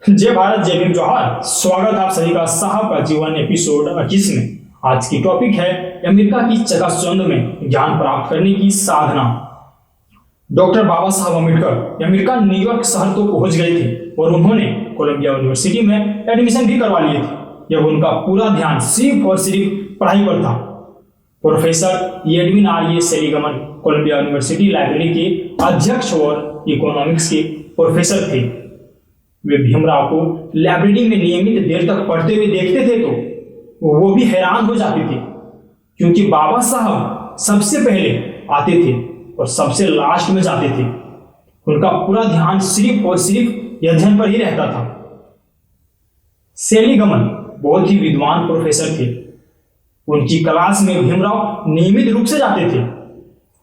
जय भारत, जय भीम, जोहार। स्वागत आप सभी का साहब का जीवन एपिसोड 21 में। आज की टॉपिक है अमेरिका की चकाचौंध में ज्ञान प्राप्त करने की साधना। डॉक्टर बाबा साहब अम्बेडकर अमेरिका न्यूयॉर्क शहर तो पहुंच गए थे और उन्होंने कोलंबिया यूनिवर्सिटी में एडमिशन भी करवा लिए थे। जब उनका पूरा ध्यान सिर्फ और सिर्फ पढ़ाई पर था। Professor Edwin R Seligman Columbia University library के अध्यक्ष और इकोनॉमिक्स के प्रोफेसर थे। वे भीमराव को लाइब्रेरी में नियमित देर तक पढ़ते हुए देखते थे तो वो भी हैरान हो जाते थे, क्योंकि बाबा साहब सबसे पहले आते थे और सबसे लास्ट में जाते थे। उनका पूरा ध्यान सिर्फ और सिर्फ अध्ययन पर ही रहता था। सेलिगमन बहुत ही विद्वान प्रोफेसर थे। उनकी क्लास में भीमराव नियमित रूप से जाते थे।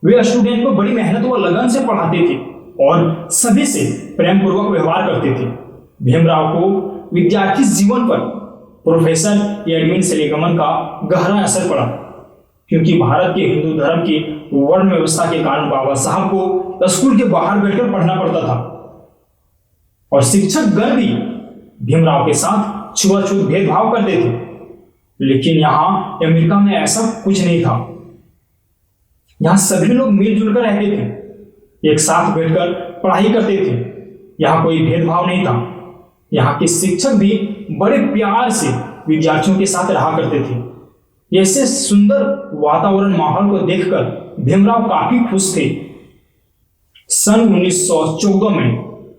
वे स्टूडेंट को बड़ी मेहनत व लगन से पढ़ाते थे और सभी से प्रेम पूर्वक व्यवहार करते थे। भीमराव को विद्यार्थी जीवन पर प्रोफेसर एडविन सेलिगमन का गहरा असर पड़ा, क्योंकि भारत के हिंदू धर्म की वर्ण व्यवस्था के कारण बाबा साहब को स्कूल के बाहर बैठकर पढ़ना पड़ता था और शिक्षक गण भी भीमराव के साथ छुआछूत भेदभाव करते थे। लेकिन यहाँ अमेरिका में ऐसा कुछ नहीं था। यहाँ सभी लोग मिलजुल कर रहते थे, एक साथ बैठकर पढ़ाई करते थे। यहाँ कोई भेदभाव नहीं था। यहाँ के शिक्षक भी बड़े प्यार से विद्यार्थियों के साथ रहा करते थे। ऐसे सुंदर वातावरण माहौल को देखकर भीमराव काफी खुश थे। सन 1914 में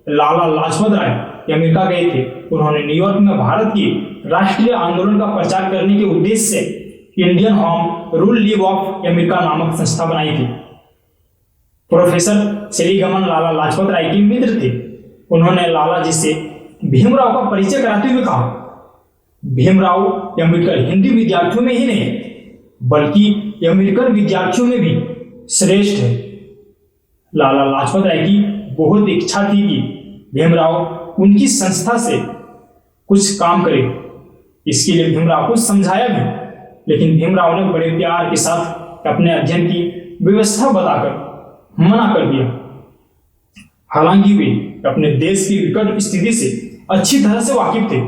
लाला लाजपत राय अमेरिका गए थे। उन्होंने न्यूयॉर्क में भारत की राष्ट्रीय आंदोलन का प्रचार करने के उद्देश्य से Indian home rule league of America नामक संस्था बनाई थी। प्रोफेसर सेलिगमन लाला लाजपत राय के मित्र थे। उन्होंने लाला जी से भीमराव का परिचय कराते हुए कहा, भीमराव अम्बेडकर हिंदी विद्यार्थियों में ही नहीं बल्कि अमेरिकन विद्यार्थियों में भी श्रेष्ठ है। लाला लाजपत राय की बहुत इच्छा थी कि भीमराव उनकी संस्था से कुछ काम करे। इसके लिए भीमराव को समझाया भी, लेकिन भीमराव ने बड़े प्यार के साथ अपने अध्ययन की व्यवस्था बताकर मना कर दिया। हालांकि वे अपने देश की विकट स्थिति से अच्छी तरह से वाकिफ थे।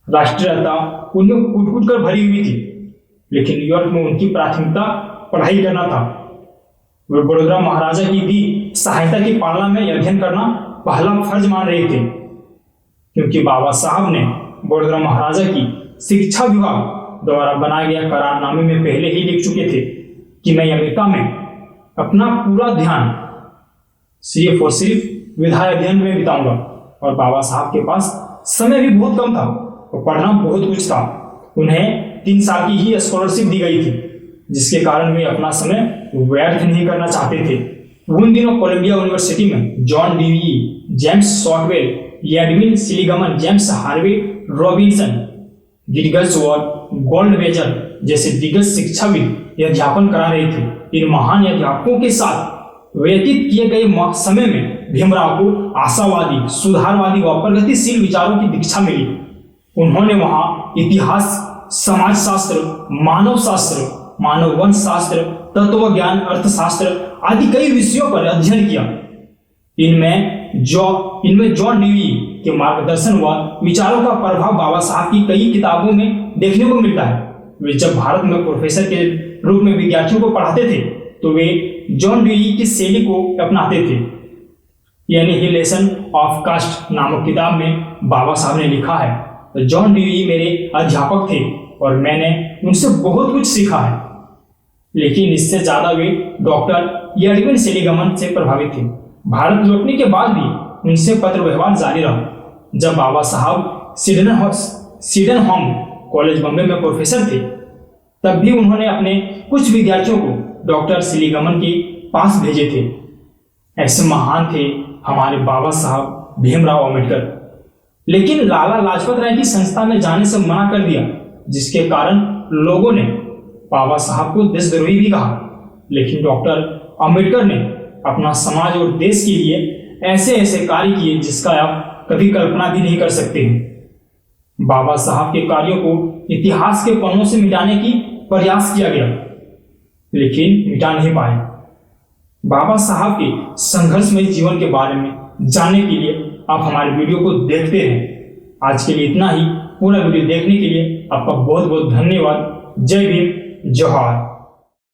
राष्ट्रीयता उनमें कूट-कूट कर भरी हुई थी, लेकिन न्यूयॉर्क में उनकी प्राथमिकता पढ़ाई करना था। वे बड़ोदरा महाराजा की दी सहायता की पालना में अध्ययन करना पहला फर्ज मान रहे थे, क्योंकि बाबा साहब ने बड़ोदरा महाराजा की शिक्षा विभाग द्वारा बनाया गया करारनामे में पहले ही लिख चुके थे कि मैं अमेरिका में अपना पूरा ध्यान सिर्फ और सिर्फ विधायक अध्ययन में बिताऊंगा। और बाबा साहब के पास समय भी बहुत कम था और पढ़ना बहुत कुछ था। उन्हें 3 साल की ही स्कॉलरशिप दी गई थी, जिसके कारण वे अपना समय व्यर्थ नहीं करना चाहते थे। उन दिनों कोलंबिया यूनिवर्सिटी में John Dewey, James Shotwell, Edwin Seligman, James Harvey Robinson, गिरगस और गोल्डवेजर जैसे दिग्गज शिक्षाविद अध्यापन करा रहे थे। इन महान अध्यापकों के साथ व्यतीत किए गए समय में भीमराव को आशावादी, सुधारवादी व प्रगतिशील विचारों की दीक्षा मिली। उन्होंने वहां इतिहास, समाजशास्त्र, मानव शास्त्र, मानव वंश शास्त्र, तत्व ज्ञान, अर्थशास्त्र आदि कई विषयों पर अध्ययन किया। इनमें जॉन ड्यूई के मार्गदर्शन व विचारों का प्रभाव बाबा साहब की कई किताबों में देखने को मिलता है। वे जब भारत में प्रोफेसर के रूप में विद्यार्थियों को पढ़ाते थे तो वे जॉन ड्यूई की शैली को अपनाते थे। यानी ही लेसन ऑफ कास्ट नामक किताब में बाबा साहब ने लिखा है, तो जॉन ड्यूई मेरे अध्यापक थे और मैंने उनसे बहुत कुछ सीखा है। लेकिन इससे ज्यादा वे डॉक्टर एडविन सेलिगमन से प्रभावित थे। भारत लौटने के बाद भी उनसे पत्र व्यवहार जारी रहा। जब बाबा साहब सिडनहॉम कॉलेज बॉम्बे में प्रोफेसर थे, तब भी उन्होंने अपने कुछ विद्यार्थियों को डॉक्टर सेलिगमन के पास भेजे थे। ऐसे महान थे हमारे बाबा साहब भीमराव अम्बेडकर। लेकिन लाला लाजपत राय की संस्था में जाने से मना कर दिया, जिसके कारण लोगों ने बाबा साहब को देशद्रोही भी कहा। लेकिन डॉक्टर अम्बेडकर ने अपना समाज और देश के लिए ऐसे ऐसे कार्य किए जिसका आप कभी कल्पना भी नहीं कर सकते हैं। बाबा साहब के कार्यों को इतिहास के पन्नों से मिटाने की प्रयास किया गया, लेकिन मिटा नहीं पाए। बाबा साहब के संघर्षमय जीवन के बारे में जानने के लिए आप हमारे वीडियो को देखते हैं। आज के लिए इतना ही। पूरा वीडियो देखने के लिए आपका बहुत बहुत धन्यवाद। जय भीम, जोहार।